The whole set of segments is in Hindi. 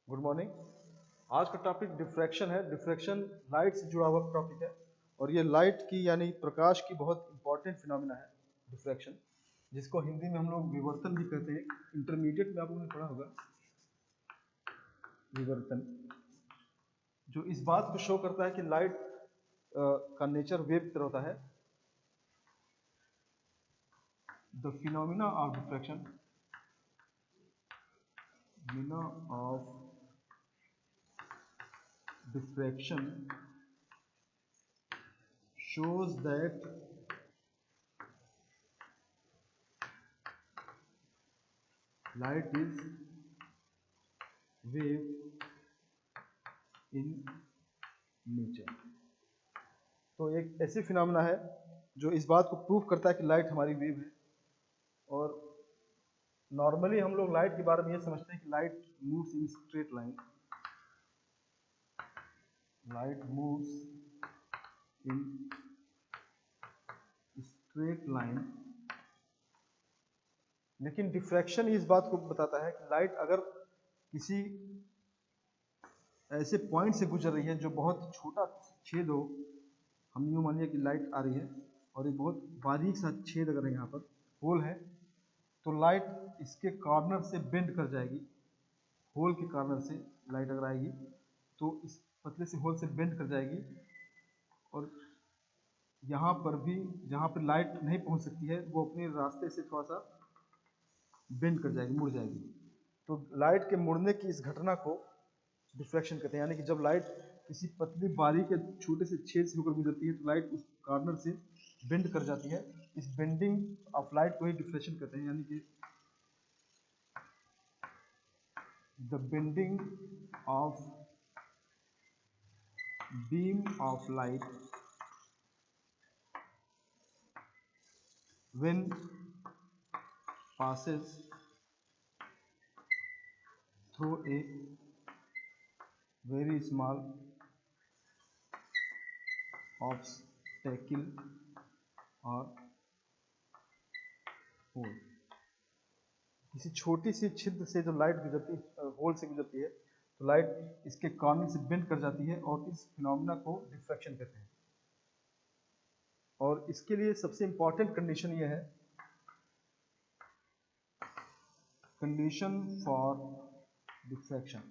Good morning. आज का टॉपिक डिफ्रैक्शन है। डिफ्रैक्शन लाइट से जुड़ा हुआ टॉपिक है और ये लाइट की यानी प्रकाश की बहुत इंपॉर्टेंट फिनोमिना है डिफ्रैक्शन, जिसको हिंदी में हम लोग विवर्तन भी कहते हैं। इंटरमीडिएट में आप लोगों ने पढ़ा होगा विवर्तन, जो इस बात को शो करता है कि लाइट का नेचर वेव की तरह होता है। The phenomena of diffraction, diffraction shows that light is wave in nature। तो एक ऐसी फिनोमिना है जो इस बात को प्रूव करता है कि लाइट हमारी वेव है। और नॉर्मली हम लोग लाइट के बारे में ये समझते हैं कि light moves in straight line, light moves in straight line. लेकिन डिफ्रैक्शन इस बात को बताता है कि लाइट अगर किसी ऐसे पॉइंट से गुजर रही है जो बहुत छोटा छेद हो, हम यूँ मानिए कि लाइट आ रही है और एक बहुत बारीक सा छेद अगर यहाँ पर होल है, तो लाइट इसके कॉर्नर से बेंड कर जाएगी। होल के कॉर्नर से लाइट अगर आएगी तो इस पतले से होल से बेंड कर जाएगी और यहाँ पर भी जहाँ पर लाइट नहीं पहुँच सकती है वो अपने रास्ते से थोड़ा सा बेंड कर जाएगी, मुड़ जाएगी। तो लाइट के मुड़ने की इस घटना को डिफ्रैक्शन कहते हैं। यानी कि जब लाइट किसी पतली बारीक या छोटे से छेद से होकर गुजरती है तो लाइट उस कॉर्नर से बेंड कर जाती है। इस बेंडिंग ऑफ लाइट को ही डिफ्रैक्शन कहते हैं। यानी कि the bending of beam of light when passes through a very small obstacle or hole। किसी छोटी सी छिद्र से जो लाइट गुजरती है, होल से गुजरती है, तो लाइट इसके कॉर्नर से बेंड कर जाती है और इस फिनोमिना को डिफ्रैक्शन कहते हैं। और इसके लिए सबसे इंपॉर्टेंट कंडीशन ये है, कंडीशन फॉर डिफ्रैक्शन।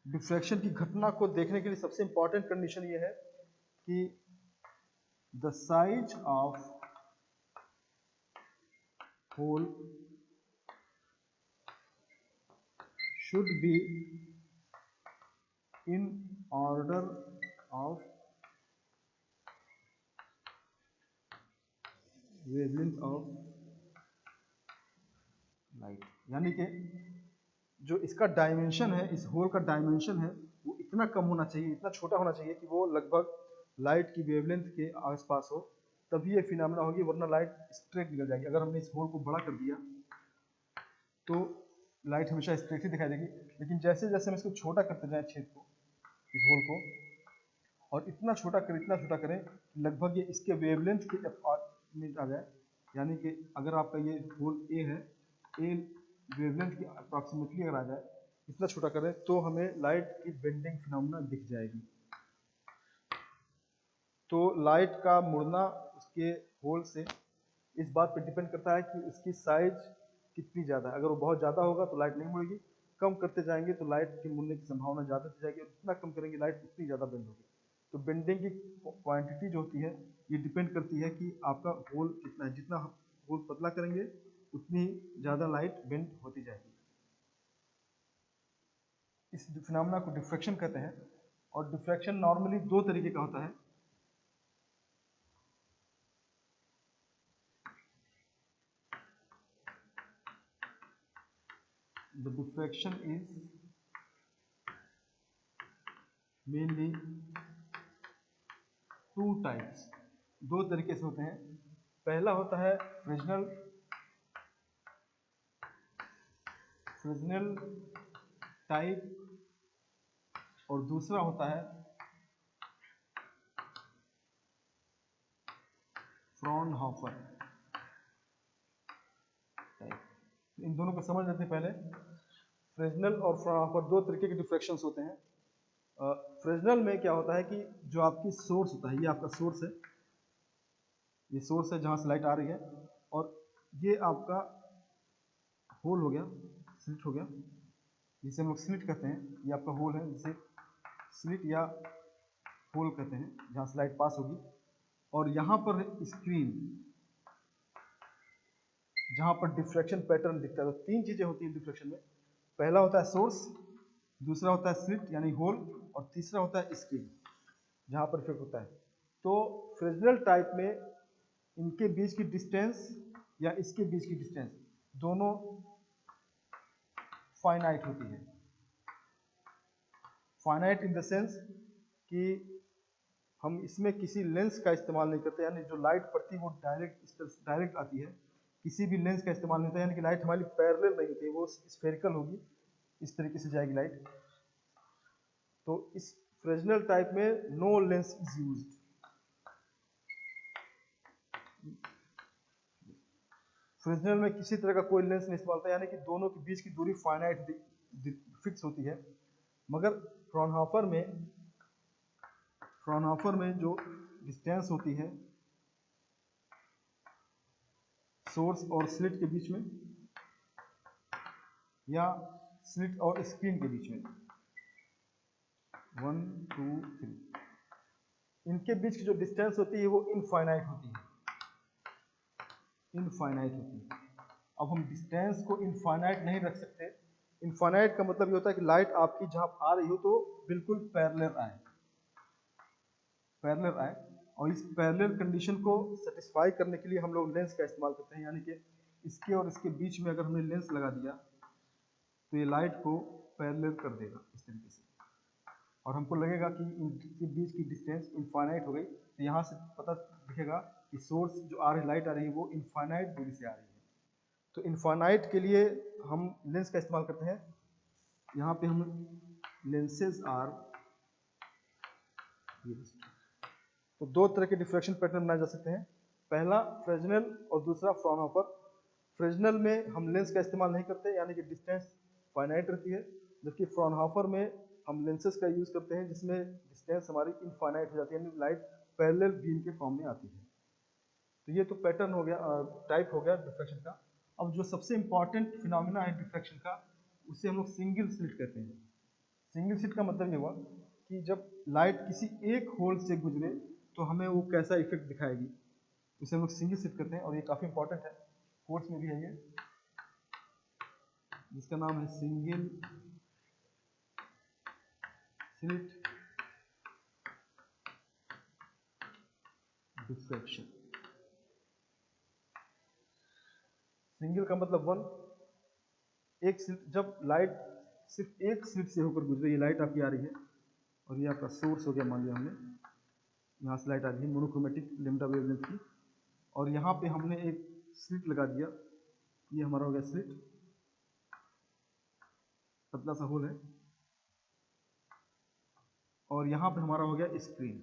डिफ्रैक्शन की घटना को देखने के लिए सबसे इंपॉर्टेंट कंडीशन ये है कि the size of hole should be in order of wavelength of light। यानी कि जो इसका डायमेंशन है, इस होल का डायमेंशन है, वो इतना कम होना चाहिए, इतना छोटा होना चाहिए कि वो लगभग लाइट की वेवलेंथ के आसपास हो, तभी ये फिनोमिना होगी, वरना लाइट स्ट्रेट निकल जाएगी। अगर हमने इस होल को बड़ा कर दिया तो लाइट हमेशा स्ट्रेट ही दिखाई देगी। लेकिन जैसे जैसे हम इसको छोटा करते जाएं छेद को, इस होल को, और इतना छोटा करें लगभग ये इसके वेवलेंथ के में आ जाए। यानी कि अगर आपका ये होल ए है, ए वेवलेंथ की अप्रॉक्सीमेटली अगर आ जाए, इतना छोटा करें तो हमें लाइट की बेंडिंग फिनोमिना दिख जाएगी। तो लाइट का मुड़ना उसके होल से इस बात पर डिपेंड करता है कि उसकी साइज कितनी ज़्यादा है। अगर वो बहुत ज़्यादा होगा तो लाइट नहीं मुड़ेगी, कम करते जाएंगे तो लाइट के मुड़ने की संभावना ज़्यादा हो जाएगी, और जितना कम करेंगे लाइट उतनी ज़्यादा बेंड होगी। तो बेंडिंग की क्वांटिटी जो होती है ये डिपेंड करती है कि आपका होल कितना है। जितना होल पतला करेंगे उतनी ज़्यादा लाइट बेंड होती जाएगी। इस फिनोमिना को डिफ्रैक्शन कहते हैं। और डिफ्रैक्शन नॉर्मली दो तरीके का होता है। The diffraction is mainly two types। दो तरीके से होते हैं। पहला होता है फ्रिजनल टाइप और दूसरा होता है फ्रॉनहोफर टाइप। इन दोनों को समझ लेते हैं पहले। फ्रेजनल और फ्राउनहोफर दो तरीके के डिफ्रैक्शंस होते हैं। फ्रेजनल में क्या होता है कि जो आपकी सोर्स होता है, ये आपका सोर्स है, ये सोर्स है जहाँ से लाइट आ रही है, और ये आपका होल हो गया, स्लिट हो गया, जिसे हम लोग स्लिट कहते हैं। ये आपका होल है, जिसे स्लिट या होल कहते हैं, जहाँ से लाइट पास होगी। और यहाँ पर स्क्रीन, जहाँ पर डिफ्रैक्शन पैटर्न दिखता है। तो तीन चीजें होती हैं डिफ्रैक्शन में। पहला होता है सोर्स, दूसरा होता है स्लिट यानी होल, और तीसरा होता है स्क्रीन, जहाँ पर इफेक्ट होता है। तो फ्रेजनल टाइप में इनके बीच की डिस्टेंस या इसके बीच की डिस्टेंस दोनों फाइनाइट होती है। फाइनाइट इन द सेंस कि हम इसमें किसी लेंस का इस्तेमाल नहीं करते, यानी जो लाइट पड़ती है वो डायरेक्ट आती है, किसी भी लेंस का इस्तेमाल नहीं होता, यानी कि लाइट हमारी पैरेलल नहीं होती, वो स्फेरिकल होगी, इस तरीके से जाएगी लाइट। तो इस फ्रेजनल टाइप में no lens is used. Fresnel में किसी तरह का कोई लेंस नहीं इस्तेमाल होता, यानी कि दोनों के बीच की दूरी फाइनाइट फिक्स होती है। मगर फ्राउनहोफर में जो डिस्टेंस होती है सोर्स और स्लिट के बीच में, या स्लिट और स्क्रीन के बीच में, 1 2 3, इनके बीच की जो डिस्टेंस होती है वो इनफाइनाइट होती है, इनफाइनाइट होती है। अब हम डिस्टेंस को इनफाइनाइट नहीं रख सकते। इनफाइनाइट का मतलब ये होता है कि लाइट आपकी जहां आ रही हो तो बिल्कुल पैरेलल आए, पैरेलल आए। और इस पैरेलल कंडीशन को सेटिस्फाई करने के लिए हम लोग लेंस का इस्तेमाल करते हैं, यानी कि इसके और इसके बीच में अगर हमने लेंस लगा दिया तो ये लाइट को पैरेलल कर देगा इस तरीके से, और हमको लगेगा कि इनके बीच की डिस्टेंस इनफाइनाइट हो गई। तो यहाँ से पता दिखेगा कि सोर्स जो आ रही लाइट आ रही है वो इनफाइनाइट दूरी से आ रही है। तो इनफाइनाइट के लिए हम लेंस का इस्तेमाल करते हैं। यहाँ पे हम लेंसेज आर, तो दो तरह के डिफ्रैक्शन पैटर्न बनाए जा सकते हैं। पहला फ्रेजनल और दूसरा फ्राउनहोफर। फ्रेजनल में हम लेंस का इस्तेमाल नहीं करते, यानी कि डिस्टेंस फाइनाइट रहती है, जबकि फ्राउनहोफर में हम लेंसेज का यूज करते हैं जिसमें डिस्टेंस हमारी इनफाइनाइट हो जाती है, यानी लाइट पैरेलल बीम के फॉर्म में आती है। तो ये तो पैटर्न हो गया, टाइप हो गया डिफ्रैक्शन का। अब जो सबसे इंपॉर्टेंट फिनोमिना है डिफ्रैक्शन का, उसे हम लोग सिंगल स्लिट कहते हैं। सिंगल स्लिट का मतलब ये हुआ कि जब लाइट किसी एक होल से गुजरे तो हमें वो कैसा इफेक्ट दिखाएगी, उसे हम लोग सिंगल स्लिट कहते हैं। और ये काफी इंपॉर्टेंट है, कोर्स में भी है ये, जिसका नाम है सिंगल स्लिट डिफ्रैक्शन। सिंगल का मतलब वन, एक स्लिट, जब लाइट सिर्फ एक स्लिट से होकर गुजरे, ये लाइट आपकी आ रही है और ये आपका सोर्स हो गया, मान लिया हमने, यहाँ से लाइट आ रही है मोनोक्रोमेटिक लैम्ब्डा वेवलेंथ की, और यहाँ पे हमने एक स्लिट लगा दिया, ये हमारा हो गया स्लिट, पतला सा होल है, और यहाँ पे हमारा हो गया स्क्रीन।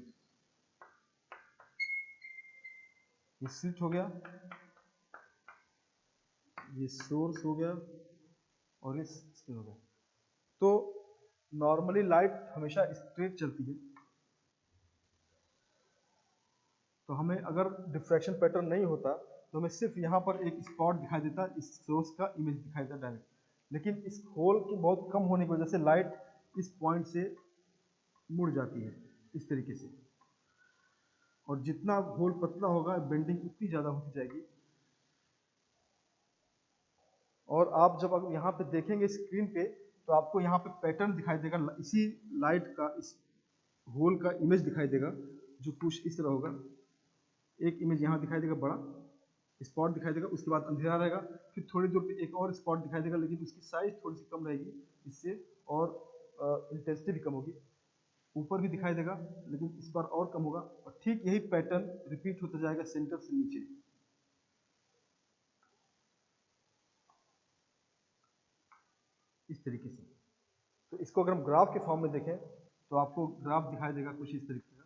ये स्लिट हो गया, ये सोर्स हो गया, और ये स्क्रीन हो गया। तो नॉर्मली लाइट हमेशा स्ट्रेट चलती है, तो हमें अगर डिफ्रैक्शन पैटर्न नहीं होता तो हमें सिर्फ यहाँ पर एक स्पॉट दिखाई देता, इस सोर्स का इमेज दिखाई देता डायरेक्ट। लेकिन इस होल के बहुत कम होने की वजह से लाइट इस पॉइंट से मुड़ जाती है इस तरीके से, और जितना होल पतला होगा बेंडिंग उतनी ज़्यादा होती जाएगी। और आप जब अगर यहाँ पे देखेंगे स्क्रीन पे तो आपको यहाँ पे पैटर्न दिखाई देगा, इसी लाइट का इस होल का इमेज दिखाई देगा, जो कुछ इस तरह होगा। एक इमेज यहाँ दिखाई देगा, बड़ा स्पॉट दिखाई देगा, उसके बाद अंधेरा रहेगा, फिर थोड़ी दूर पे एक और स्पॉट दिखाई देगा, लेकिन उसकी साइज थोड़ी सी कम रहेगी इससे, और इंटेंसिटी भी कम होगी। ऊपर भी दिखाई देगा लेकिन इस बार और कम होगा, और ठीक यही पैटर्न रिपीट होता जाएगा सेंटर से नीचे, इस तरीके से। तो इसको अगर हम ग्राफ के फॉर्म में देखें तो आपको ग्राफ दिखाई देगा कुछ इस तरीके का।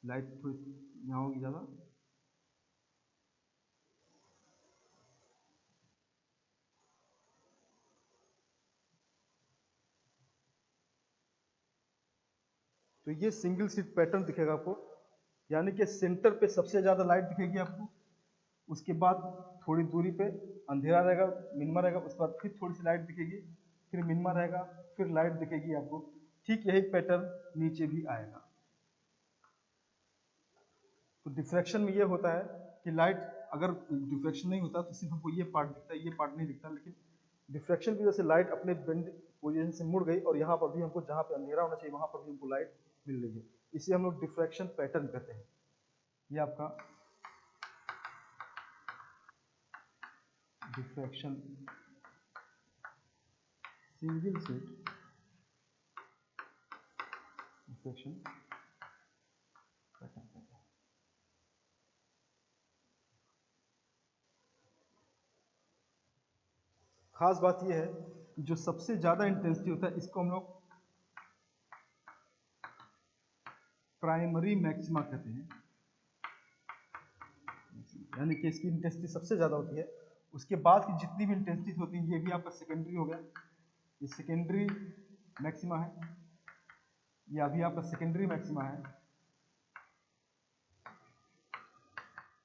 लाइट थोड़ी यहाँ होगी ज़्यादा, तो ये सिंगल स्लिट पैटर्न दिखेगा आपको, यानी कि सेंटर पे सबसे ज़्यादा लाइट दिखेगी आपको, उसके बाद थोड़ी दूरी पे अंधेरा रहेगा, मिनिमा रहेगा, उसके बाद फिर थोड़ी सी लाइट दिखेगी, फिर मिनिमा रहेगा, फिर लाइट दिखेगी आपको। ठीक यही पैटर्न नीचे भी आएगा। तो डिफ्रैक्शन में ये होता है कि लाइट अगर डिफ्रैक्शन नहीं होता तो सिर्फ हमको ये पार्ट दिखता है, ये पार्ट नहीं दिखता, लेकिन डिफ्रैक्शन की वजह से लाइट अपने बेंड पोजीशन से मुड़ गई और यहाँ पर भी हमको जहाँ पे अंधेरा होना चाहिए वहाँ पर भी हमको लाइट मिल रही है। इसे हम लोग डिफ्रैक्शन पैटर्न कहते हैं। ये आपका diffraction single slit diffraction pattern. खास बात यह है कि जो सबसे ज़्यादा इंटेंसिटी होता है इसको हम लोग प्राइमरी मैक्सिमा कहते हैं, यानी कि इसकी इंटेंसिटी सबसे ज़्यादा होती है। उसके बाद की जितनी भी इंटेंसिटी होती है ये भी आपका सेकेंडरी हो गया, ये सेकेंडरी मैक्सिमा है, ये अभी आपका सेकेंडरी मैक्सिमा है।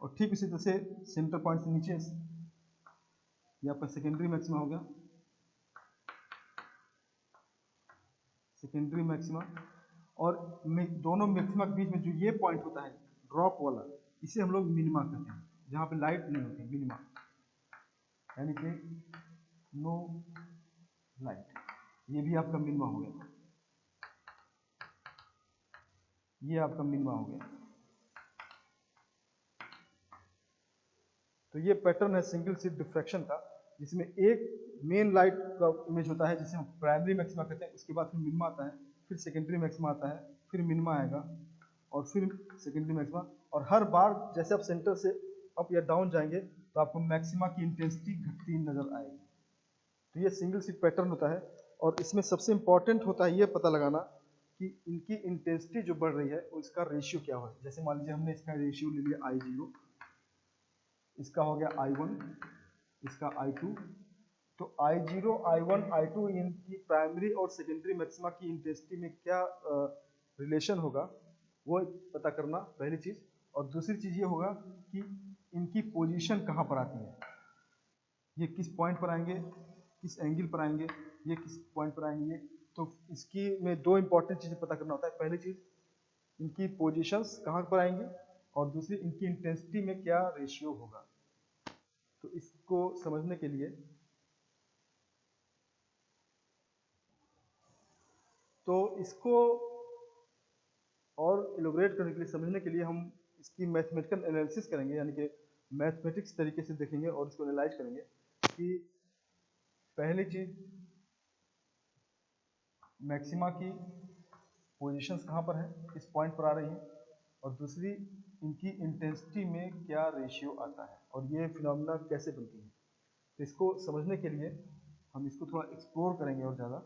और ठीक इसी तरह से सेंटर पॉइंट से नीचे ये आपका सेकेंडरी मैक्सिमा हो गया, सेकेंडरी मैक्सिमा। और दोनों मैक्सिमा के बीच में जो ये पॉइंट होता है ड्रॉप वाला, इसे हम लोग मिनिमा कहते हैं, जहाँ पे लाइट नहीं होती, मिनिमा, यानी कि नो लाइट। ये भी आपका मिनिमा हो गया, ये आपका मिनिमा हो गया। तो ये पैटर्न है सिंगल स्लिट डिफ्रैक्शन का, जिसमें एक मेन लाइट का इमेज होता है जिसे हम प्राइमरी मैक्सिमा कहते हैं, उसके बाद फिर मिनिमा आता है, फिर सेकेंडरी मैक्सिमा आता है, फिर मिनिमा आएगा और फिर सेकेंडरी मैक्सिमा। और हर बार जैसे आप सेंटर से अप या डाउन जाएंगे तो आपको मैक्सिमा की इंटेंसिटी घटती नजर आएगी। तो ये सिंगल स्लिट पैटर्न होता है और इसमें सबसे इंपॉर्टेंट होता है ये पता लगाना कि इनकी इंटेंसिटी जो बढ़ रही है उसका रेशियो क्या हो। जैसे मान लीजिए हमने इसका रेशियो ले लिया I0, इसका हो गया I1, इसका I2। तो I0, I1, I2 इनकी प्राइमरी और सेकेंडरी मैक्सिमा की इंटेंसिटी में क्या रिलेशन होगा वो पता करना पहली चीज़। और दूसरी चीज़ ये होगा कि इनकी पोजीशन कहाँ पर आती है, ये किस पॉइंट पर आएंगे, किस एंगल पर आएंगे, ये किस पॉइंट पर आएंगे। तो इसकी में दो इंपॉर्टेंट चीज़ें पता करना होता है। पहली चीज़ इनकी पोजीशंस कहाँ पर आएंगे और दूसरी इनकी इंटेंसिटी में क्या रेशियो होगा। तो इसको समझने के लिए इसको और इलोबरेट करने के लिए, समझने के लिए हम इसकी मैथमेटिकल एनालिसिस करेंगे, यानी कि मैथमेटिक्स तरीके से देखेंगे और इसको एनालाइज करेंगे कि पहली चीज मैक्सिमा की पोजीशंस कहाँ पर है, किस पॉइंट पर आ रही हैं, और दूसरी इनकी इंटेंसिटी में क्या रेशियो आता है और ये फिनोमेना कैसे बनती है। तो इसको समझने के लिए हम इसको थोड़ा एक्सप्लोर करेंगे और ज़्यादा।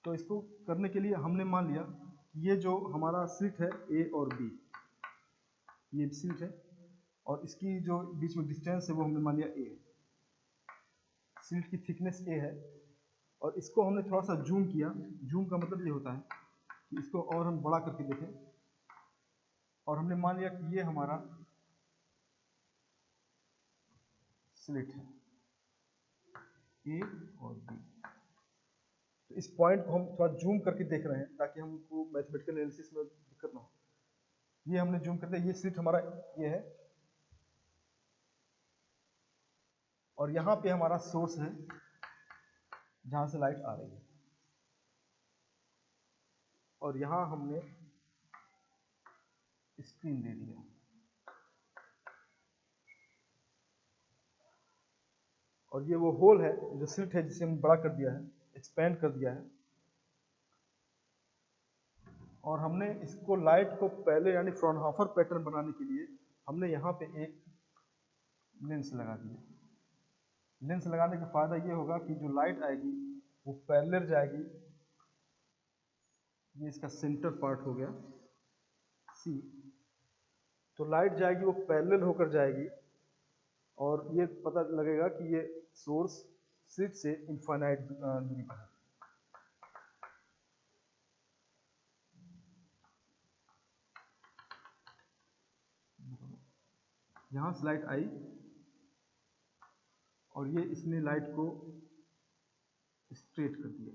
तो इसको करने के लिए हमने मान लिया कि ये जो हमारा स्लिट है ए और बी, ये स्लिट है और इसकी जो बीच में डिस्टेंस है वो हमने मान लिया ए, स्लिट की थिकनेस ए है। और इसको हमने थोड़ा सा जूम किया। जूम का मतलब ये होता है कि इसको और हम बड़ा करके देखें और हमने मान लिया कि ये हमारा स्लिट है ए और बी। तो इस पॉइंट को हम थोड़ा जूम करके देख रहे हैं ताकि हमको मैथमेटिकल एनालिसिस में दिक्कत ना हो। ये हमने जूम कर दिया, ये स्लिट हमारा ये है और यहाँ पे हमारा सोर्स है जहाँ से लाइट आ रही है, और यहाँ हमने स्क्रीन दे दिया। और ये वो होल है जो स्लिट है जिसे हम बड़ा कर दिया है, एक्सपेंड कर दिया है। और हमने इसको लाइट को पहले यानी फ्रॉनहोफर पैटर्न बनाने के लिए हमने यहाँ पे एक लेंस लगा दिया। लेंस लगाने का फायदा ये होगा कि जो लाइट आएगी वो पैरेलल जाएगी। ये इसका सेंटर पार्ट हो गया सी। तो लाइट जाएगी वो पैरेलल होकर जाएगी और ये पता लगेगा कि ये सोर्स स्लिट से इनफाइनाइट दूरी पर है। यहाँ से लाइट आई और ये इसने लाइट को स्ट्रेट कर दिया।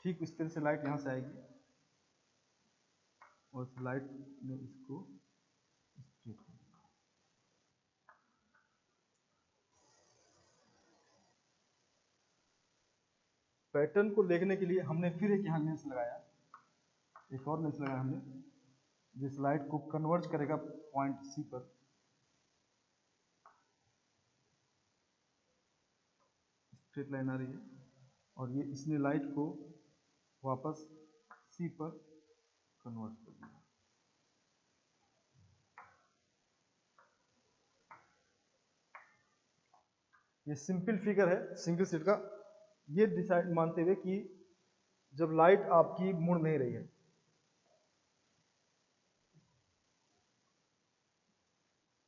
ठीक इस तरह से लाइट यहाँ से आएगी और इस लाइट ने इसको स्ट्रेट कर दिया। पैटर्न को देखने के लिए हमने फिर एक यहाँ लेंस लगाया, एक और लेंस लगाया हमने, जिस लाइट को कन्वर्ज करेगा पॉइंट सी पर। स्ट्रेट लाइन आ रही है और ये इसने लाइट को वापस सी पर कन्वर्ट कर दिया। ये सिंपल फिगर है सिंगल स्लिट का, ये डिसाइड मानते हुए कि जब लाइट आपकी मुड़ नहीं रही है।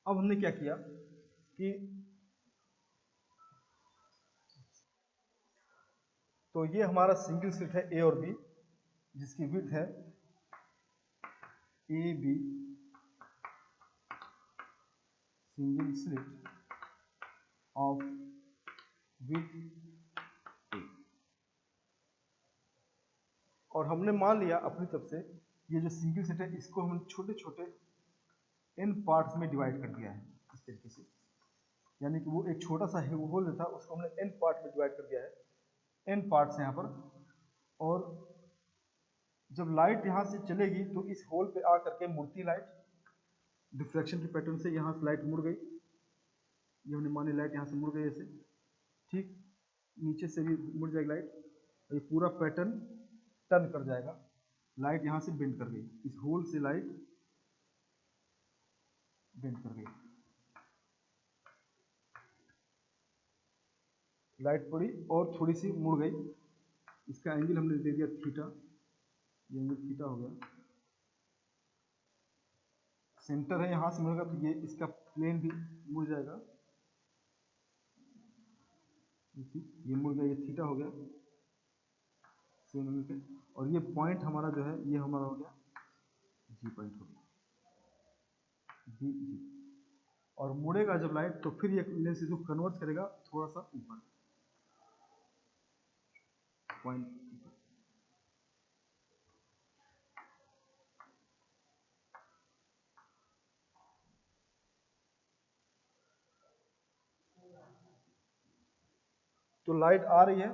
अब हमने क्या किया कि तो ये हमारा सिंगल स्लिट है ए और बी, जिसकी विड्थ है A B single slit of width A. और हमने मान लिया अपनी तरफ से ये जो सिंगल स्लिट है इसको हमने छोटे छोटे इन पार्ट्स में डिवाइड कर दिया है इस तरीके से, यानी कि वो एक छोटा सा होल था उसको हमने एन पार्ट में डिवाइड कर दिया है, एन पार्ट्स यहाँ पर। और जब लाइट यहाँ से चलेगी तो इस होल पे आ करके मुड़ती लाइट, डिफ्रैक्शन के पैटर्न से यहाँ से लाइट मुड़ गई, ये हमने मानी लाइट यहाँ से मुड़ गई ऐसे, ठीक नीचे से भी मुड़ जाएगी लाइट, ये पूरा पैटर्न टर्न कर जाएगा, लाइट यहाँ से बेंड कर गई, इस होल से लाइट बेंड कर गई, लाइट पड़ी और थोड़ी सी मुड़ गई, इसका एंगल हमने दे दिया थीटा, ये एंगल थीटा हो गया। सेंटर है यहाँ से मुड़ेगा तो ये इसका प्लेन भी मुड़ जाएगा, ये मुड़ गया, ये थीटा हो गया सेम एंगल पे। और ये पॉइंट हमारा जो है ये हमारा हो गया जी पॉइंट हो गया, जी जी। और मुड़ेगा जब लाइट तो फिर ये लेंस इसको कन्वर्ट करेगा थोड़ा सा ऊपर पॉइंट ऊपर। तो लाइट आ रही है,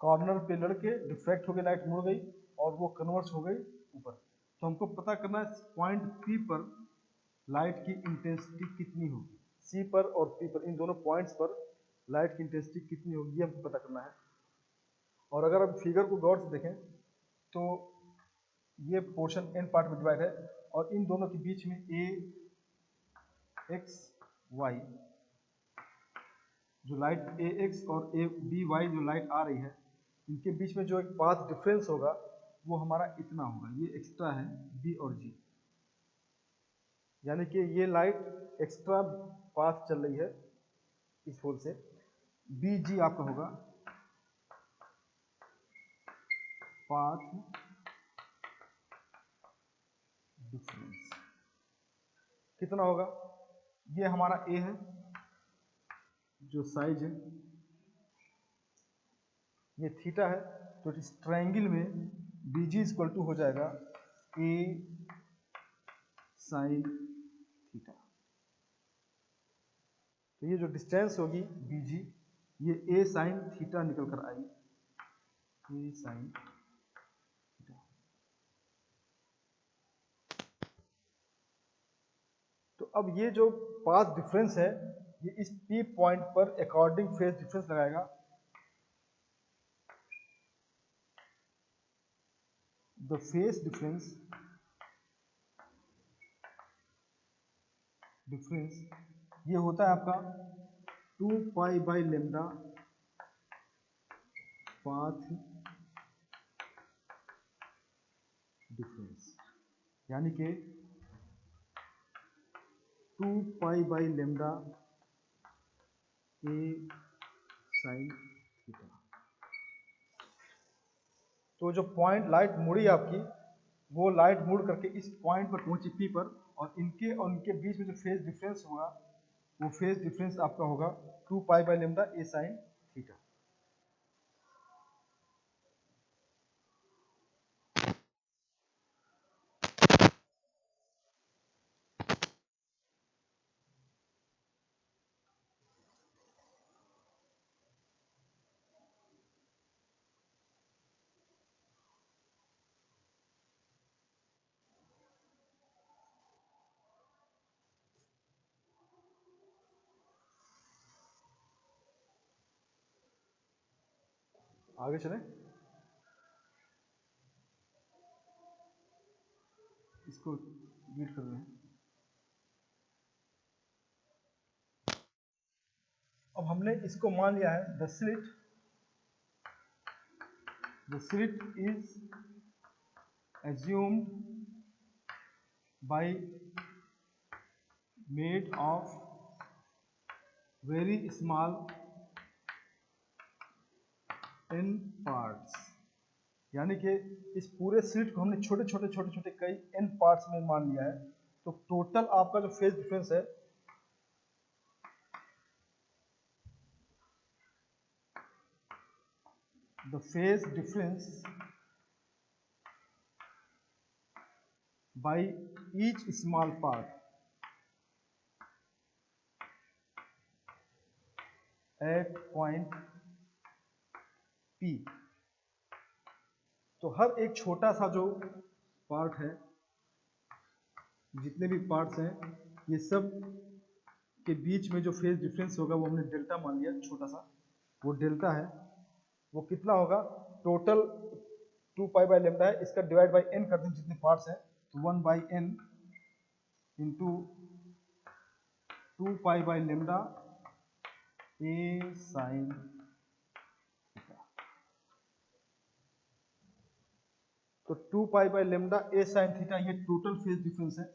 कॉर्नर पे लड़के डिफ्रैक्ट हो गई, लाइट मुड़ गई और वो कन्वर्ट हो गई ऊपर। तो हमको पता करना है पॉइंट पी पर लाइट की इंटेंसिटी कितनी होगी, सी पर और पी पर, इन दोनों पॉइंट्स पर लाइट की इंटेंसिटी कितनी होगी ये हमको पता करना है। और अगर आप फिगर को गौर से देखें तो ये पोर्शन एन पार्ट में डिवाइड है और इन दोनों के बीच में ए एक्स वाई जो लाइट ए एक्स और ए बी वाई जो लाइट आ रही है, इनके बीच में जो एक पाथ डिफरेंस होगा वो हमारा इतना होगा, ये एक्स्ट्रा है बी और जी, यानी कि ये लाइट एक्स्ट्रा पाथ चल रही है इस होल से, बी जी आपका होगा पाथ डिफरेंस। कितना होगा, ये हमारा ए है जो साइज है, ये थीटा है, तो इस ट्रायंगल में बी जी इक्वल टू हो जाएगा ए साइन थीटा। तो ये जो डिस्टेंस होगी बी जी, ये ए साइन थीटा निकल कर आई, ए साइन थीटा। तो अब ये जो पाथ डिफरेंस है ये इस पी पॉइंट पर अकॉर्डिंग फेज डिफरेंस लगाएगा, द फेज डिफरेंस ये होता है आपका 2 pi by lambda path difference, यानी कि 2 pi by lambda A sine theta. तो जो पॉइंट लाइट मुड़ी आपकी, वो लाइट मुड़ करके इस पॉइंट पर पहुंची पी पर, और उनके बीच में जो फेज डिफरेंस होगा, वो फेज डिफरेंस आपका होगा 2 pi by lambda A sine theta. आगे चलें, इसको रीड कर रहे हैं। अब हमने इसको मान लिया है the slit is assumed by made of very small n parts, यानी कि इस पूरे स्लिट को हमने छोटे छोटे कई n पार्ट्स में मान लिया है। तो टोटल आपका जो फेज डिफरेंस है, the phase difference by each small part at point P, तो हर एक छोटा सा जो पार्ट है, जितने भी पार्ट्स हैं, ये सब के बीच में जो फेज डिफरेंस होगा वो हमने डेल्टा मान लिया, छोटा सा वो डेल्टा है। वो कितना होगा, टोटल 2 पाई बाई लेमडा है, इसका डिवाइड बाई n कर दें जितने पार्ट्स हैं, तो 1 by n into 2 pi by lambda A sine theta. तो 2 pi by lambda A sine theta ये टोटल फेज डिफरेंस है,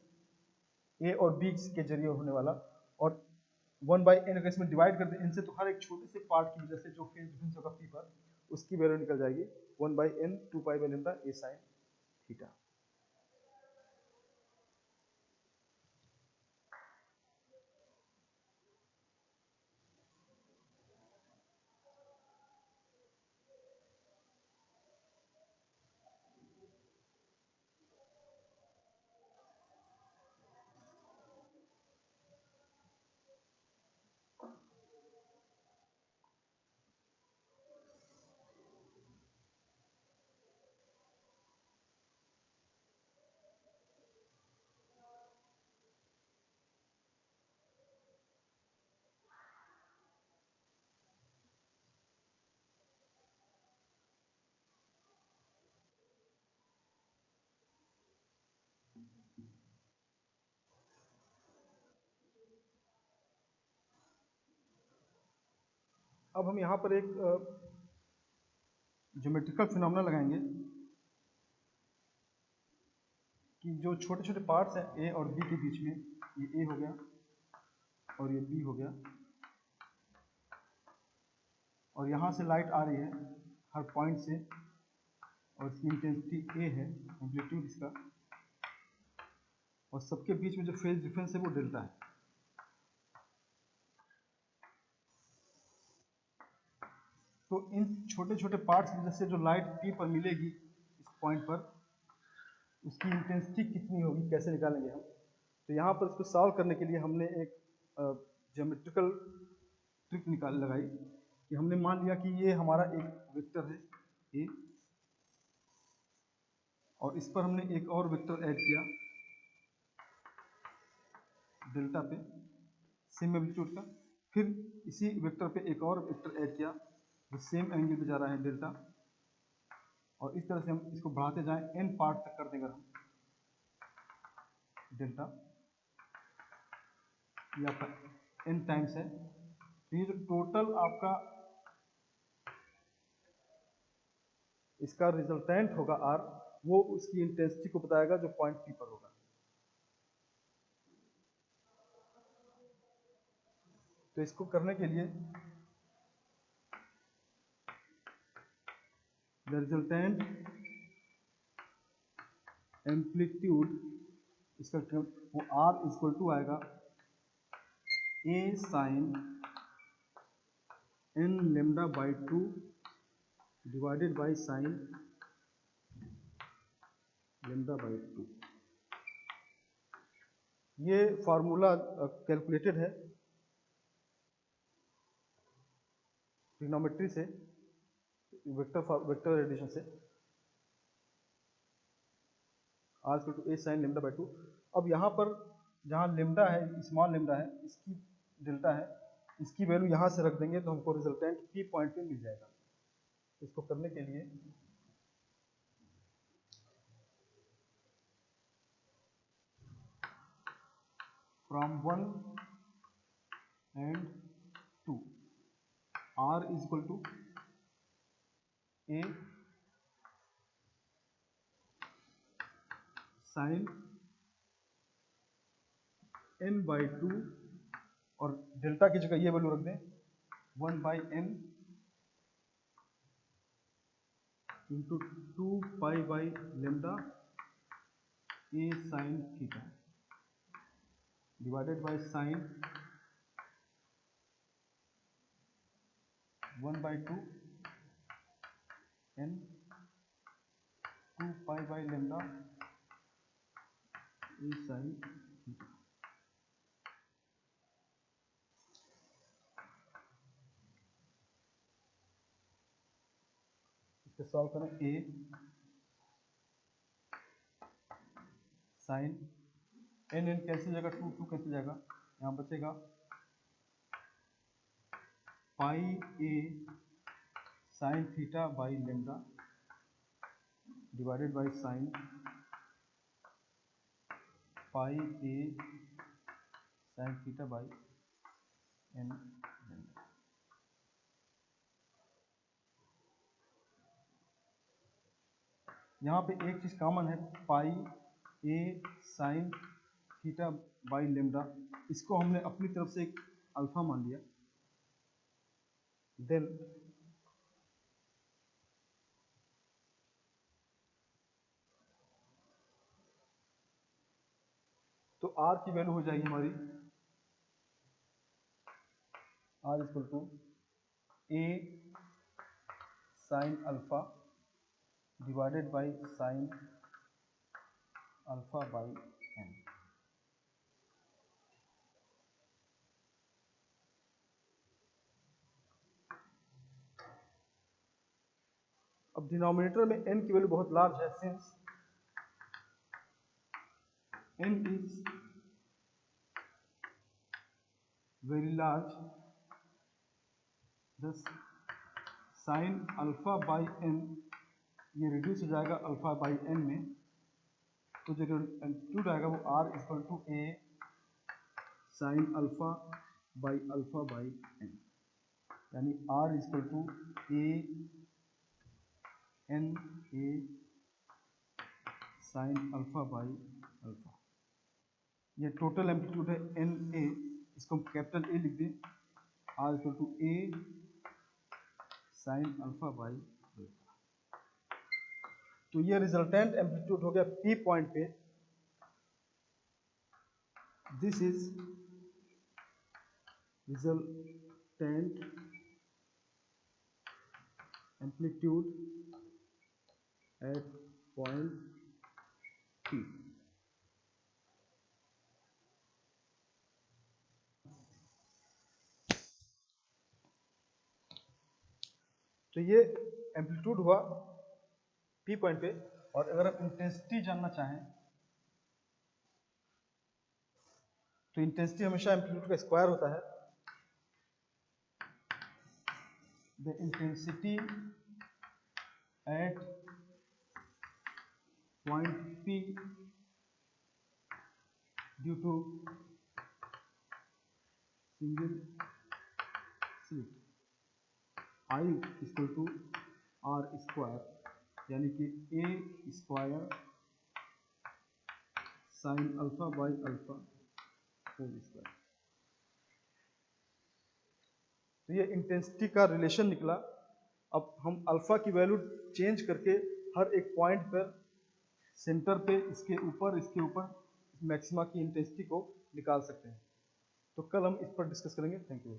ए और बी के जरिए होने वाला, और 1 बाई एन अगर इसमें डिवाइड कर दें इनसे, तो हर एक छोटे से पार्ट की वजह से जो फेज डिफरेंस होगा पी पर, उसकी वैल्यू निकल जाएगी 1 by n 2 pi by lambda A sine theta. अब हम यहाँ पर एक ज्योमेट्रिकल फिनोमेना लगाएंगे कि जो छोटे छोटे पार्ट्स हैं ए और बी के बीच में, ये ए हो गया और ये बी हो गया, और यहाँ से लाइट आ रही है हर पॉइंट से, और इसकी इंटेंसिटी ए है, एम्पलीट्यूड इसका, और सबके बीच में जो फेज डिफरेंस है वो डेल्टा है। तो इन छोटे छोटे पार्ट्स की वजह से जो लाइट पी पर मिलेगी इस पॉइंट पर, उसकी इंटेंसिटी कितनी होगी, कैसे निकालेंगे हम। तो यहाँ पर इसको सॉल्व करने के लिए हमने एक ज्योमेट्रिकल ट्रिक लगाई कि हमने मान लिया कि ये हमारा एक वेक्टर है ए, और इस पर हमने एक और वेक्टर ऐड किया डेल्टा पे, सेम एम्पलीट्यूड का, फिर इसी वेक्टर पे एक और वेक्टर ऐड किया जो सेम एंगल पे जा रहा है डेल्टा, और इस तरह से हम इसको बढ़ाते जाएं, n पार्ट तक कर देंगे हम डेल्टा, ये आपका n टाइम्स है। तो ये जो टोटल आपका इसका रिजल्टेंट होगा r, वो उसकी इंटेंसिटी को बताएगा जो पॉइंट P पर होगा। तो इसको करने के लिए द रिजल्टेंट एम्पलीट्यूड, इसका वो आर इक्वल टू आएगा A sine N lambda by 2 divided by sine lambda by 2। ये फार्मूला कैलकुलेटेड है ट्रिग्नोमेट्री से, वेक्टर एडिशन से, R equal to A sine lambda by 2। अब यहाँ पर जहाँ लेमडा है, स्मॉल लेमडा है, इसकी डेल्टा है, इसकी वैल्यू यहाँ से रख देंगे तो हमको रिजल्टेंट पी पॉइंट पे मिल जाएगा। इसको करने के लिए from 1 and 2 r is equal to A sine n by 2 और डेल्टा की जगह ये वैल्यू रख दें 1 by N into 2 pi by lambda A sine theta divided by sine 1 by 2 N 2 pi by lambda A sine theta. इसको सॉल्व करें, A sine N N cancel जाएगा, 2 2 कैंसिल जाएगा, यहाँ बचेगा pi A sine theta by lambda divided by sine pi A sine theta by N lambda. यहाँ पे एक चीज कॉमन है, pi A sine theta by lambda, इसको हमने अपनी तरफ से एक अल्फा मान लिया। देन तो आर की वैल्यू हो जाएगी हमारी r equal to A sine alpha divided by sine alpha by n. अब डिनोमिनेटर में n की वैल्यू बहुत लार्ज है, since n is very large, this sine alpha by n ये रिड्यूस हो जाएगा अल्फा बाई एन में, तो जो एम्पलीट्यूड आएगा वो R equal to A sine alpha by N, यानी R equal to A N A sine alpha by alpha. ये टोटल एम्पलीट्यूड है एन ए, इसको हम कैपिटल ए लिख दें, R equal to A sine alpha by alpha. तो ये रिजल्टेंट एम्पलीट्यूड हो गया पी पॉइंट पे। This is resultant amplitude at point P। तो ये एम्पलीट्यूड हुआ P पॉइंट पे। और अगर हम इंटेंसिटी जानना चाहें तो इंटेंसिटी हमेशा एम्पलीट्यूड का स्क्वायर होता है। The intensity at point P due to single slit I equal to R square, यानी कि A square sine alpha by alpha whole square. तो ये इंटेंसिटी का रिलेशन निकला। अब हम अल्फा की वैल्यू चेंज करके हर एक पॉइंट पर सेंटर पे इसके ऊपर मैक्सिमा की इंटेंसिटी को निकाल सकते हैं। तो कल हम इस पर डिस्कस करेंगे। Thank you.